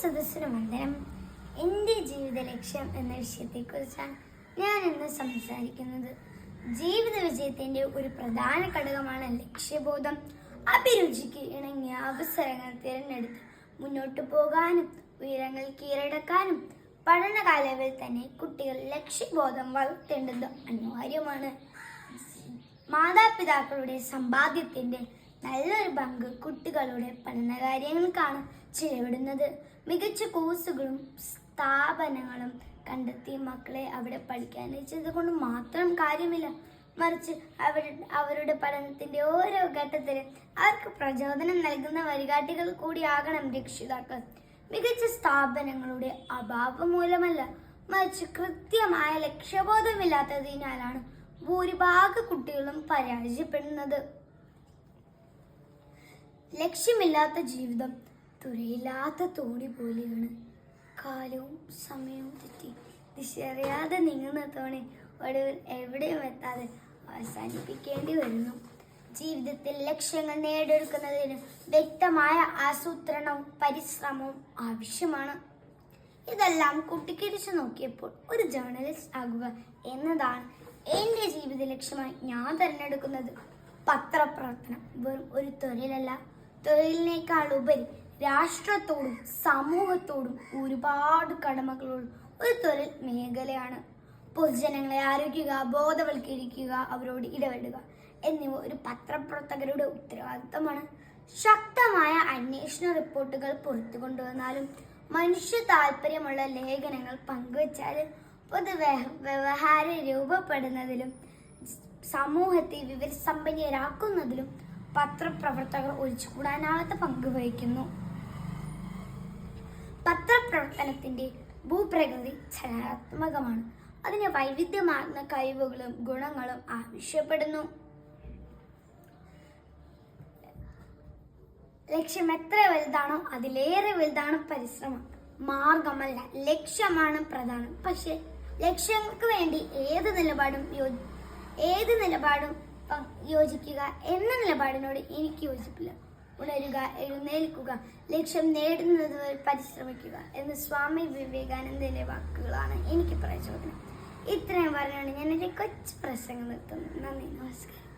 സദസ്സിന് വന്ദനം. എൻ്റെ ജീവിത ലക്ഷ്യം എന്ന വിഷയത്തെക്കുറിച്ചാണ് ഞാൻ ഇന്ന് സംസാരിക്കുന്നത്. ജീവിത വിജയത്തിൻ്റെ ഒരു പ്രധാന ഘടകമാണ് ലക്ഷ്യബോധം. അഭിരുചിക്ക് ഇണങ്ങിയ അവസരങ്ങൾ തിരഞ്ഞെടുത്ത് മുന്നോട്ട് പോകാനും ഉയരങ്ങൾ കീഴടക്കാനും പഠന കാലയളവിൽ തന്നെ കുട്ടികൾ ലക്ഷ്യബോധം വളർത്തേണ്ടത് അനിവാര്യമാണ്. മാതാപിതാക്കളുടെ സമ്പാദ്യത്തിൻ്റെ നല്ലൊരു പങ്ക് കുട്ടികളുടെ പഠനകാര്യങ്ങൾക്കാണ് ചിലവിടുന്നത്. മികച്ച കോഴ്സുകളും സ്ഥാപനങ്ങളും കണ്ടെത്തി മക്കളെ അവിടെ പഠിക്കാൻ അയച്ചത് കൊണ്ട് മാത്രം കാര്യമില്ല, മറിച്ച് അവരുടെ പഠനത്തിൻ്റെ ഓരോ ഘട്ടത്തിലും അവർക്ക് പ്രചോദനം നൽകുന്ന വഴികാട്ടികൾ കൂടിയാകണം രക്ഷിതാക്കൾ. മികച്ച സ്ഥാപനങ്ങളുടെ അഭാവം മൂലമല്ല, മറിച്ച് കൃത്യമായ ലക്ഷ്യബോധമില്ലാത്തതിനാലാണ് ഭൂരിഭാഗം കുട്ടികളും പരാജയപ്പെടുന്നത്. ലക്ഷ്യമില്ലാത്ത ജീവിതം തുരയില്ലാത്ത തോണി പോലെയാണ്. കാലവും സമയവും തെറ്റി ദിശയറിയാതെ നീങ്ങുന്ന തോണി ഒടുവിൽ എവിടെയും എത്താതെ അവസാനിപ്പിക്കേണ്ടി വരുന്നു. ജീവിതത്തിൽ ലക്ഷ്യങ്ങൾ നേടിയെടുക്കുന്നതിന് വ്യക്തമായ ആസൂത്രണവും പരിശ്രമവും ആവശ്യമാണ്. ഇതെല്ലാം കൂട്ടിക്കിടിച്ചു നോക്കിയപ്പോൾ ഒരു ജേർണലിസ്റ്റ് ആകുക എന്നതാണ് എൻ്റെ ജീവിത ലക്ഷ്യമായി ഞാൻ തിരഞ്ഞെടുക്കുന്നത്. പത്രപ്രവർത്തനം വെറും ഒരു തൊഴിലല്ല, തൊഴിലിനേക്കാൾ ഉപരി രാഷ്ട്രത്തോടും സമൂഹത്തോടും ഒരുപാട് കടമകളോടും ഒരു തൊഴിൽ മേഖലയാണ്. പൊതുജനങ്ങളെ അറിയിക്കുക, ബോധവൽക്കരിക്കുക, അവരോട് ഇടപെടുക എന്നിവ ഒരു പത്രപ്രവർത്തകരുടെ ഉത്തരവാദിത്തമാണ്. ശക്തമായ അന്വേഷണ റിപ്പോർട്ടുകൾ പുറത്തു കൊണ്ടുവന്നാലും മനുഷ്യ താല്പര്യമുള്ള ലേഖനങ്ങൾ പങ്കുവച്ചാലും പൊതുവ്യവഹാരം രൂപപ്പെടുന്നതിലും സമൂഹത്തെ വിവരസമ്പന്നരാക്കുന്നതിലും പത്രപ്രവർത്തകർ ഒഴിച്ചുകൂടാനാവാത്ത പങ്ക് വഹിക്കുന്നു. പത്രപ്രവർത്തനത്തിന്റെ ഭൂപ്രകൃതി ചലനാത്മകമാണ്. അതിന് വൈവിധ്യമാർന്ന കഴിവുകളും ഗുണങ്ങളും ആവശ്യപ്പെടുന്നു. ലക്ഷ്യം എത്ര വലുതാണോ അതിലേറെ വലുതാണ് പരിശ്രമം. മാർഗമല്ല, ലക്ഷ്യമാണ് പ്രധാനം. പക്ഷെ ലക്ഷ്യങ്ങൾക്ക് വേണ്ടി ഏത് നിലപാടും യോജിക്കുക എന്ന നിലപാടിനോട് എനിക്ക് യോജിപ്പില്ല. ഉണരുക, എഴുന്നേൽക്കുക, ലക്ഷ്യം നേടുന്നത് വരെ പരിശ്രമിക്കുക എന്ന് സ്വാമി വിവേകാനന്ദന്റെ വാക്കുകളാണ് എനിക്ക് പ്രചോദനം. ഇത്രയും പറഞ്ഞുകൊണ്ട് ഞാൻ എൻ്റെ കൊച്ചു പ്രസംഗം നിർത്തുന്നു. നന്ദി, നമസ്കാരം.